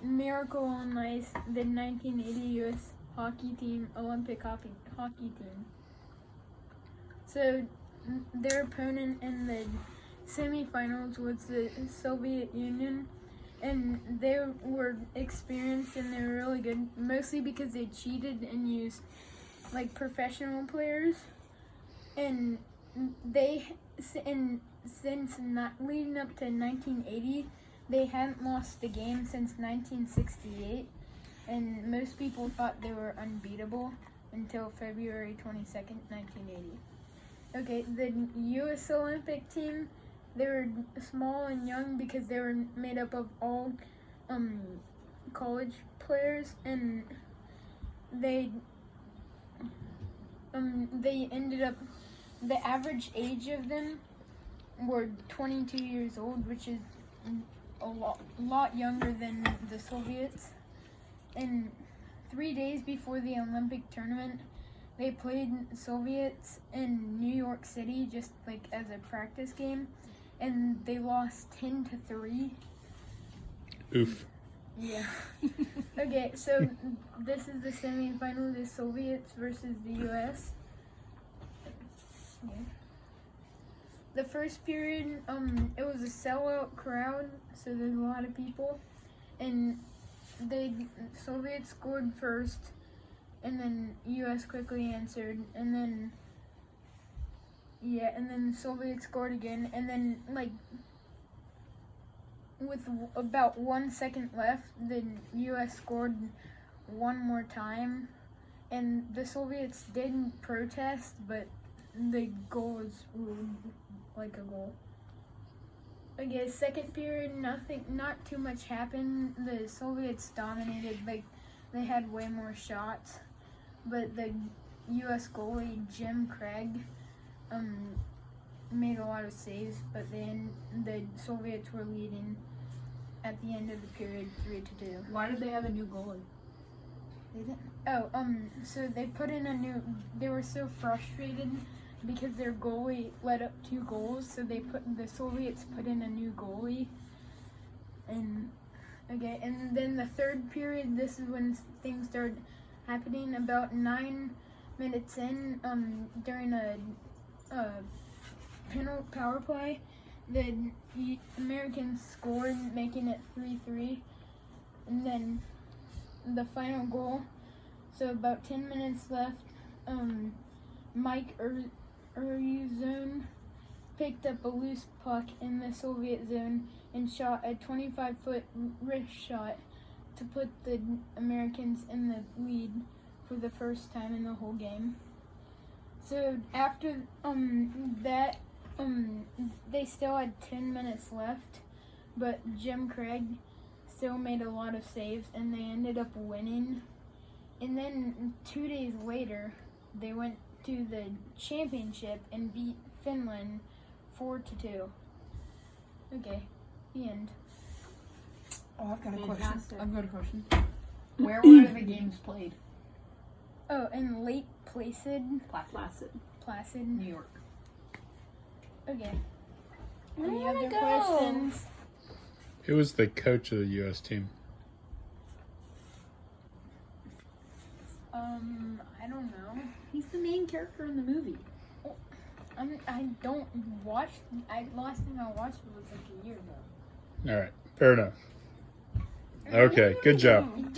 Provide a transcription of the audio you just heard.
Miracle on Ice, the 1980 U.S. hockey team, Olympic hockey team. So their opponent in the semifinals was the Soviet Union, and they were experienced and they were really good, mostly because they cheated and used like professional players, and since not leading up to 1980, they hadn't lost a game since 1968, and most people thought they were unbeatable until February 22nd, 1980. Okay, the U.S. Olympic team, they were small and young because they were made up of all college players, and they ended up, the average age of them were 22 years old, which is a lot younger than the Soviets. And 3 days before the Olympic tournament, they played Soviets in New York City just like as a practice game, and they lost 10-3. Oof. Yeah. Okay, so this is the semifinal, the Soviets versus the U.S. Okay. The first period, it was a sellout crowd, so there's a lot of people, and the Soviets scored first, and then U.S. quickly answered, and then the Soviets scored again, and then like with about 1 second left, the U.S. scored one more time, and the Soviets didn't protest, but the goal was ruled like a goal. Okay, second period, not too much happened. The Soviets dominated, like they had way more shots, but the U.S. goalie Jim Craig made a lot of saves, but then the Soviets were leading at the end of the period 3-2. Why did they have a new goalie? They didn't. Oh, so they put in a new. They were so frustrated because their goalie let up 2 goals, so the Soviets put in a new goalie. And okay, and then the third period, this is when things started happening. About 9 minutes in, during a penalty power play, the Americans scored, making it 3-3, and then the final goal. So about 10 minutes left. Mike Erzun picked up a loose puck in the Soviet zone and shot a 25-foot wrist shot to put the Americans in the lead for the first time in the whole game. So after that, they still had 10 minutes left, but Jim Craig still made a lot of saves, and they ended up winning. And then 2 days later, they went to the championship and beat Finland 4-2. Okay, the end. Oh, I've got a question. Fantastic. I've got a question. Where were the games played? Oh, in Lake Placid, Placid. New York. Okay. Where do Any you wanna other go? questions? It was the coach of the U.S. team. I don't know. He's the main character in the movie. I don't watch. Last time I watched it was like a year ago. All right. Fair enough. Okay. Good job.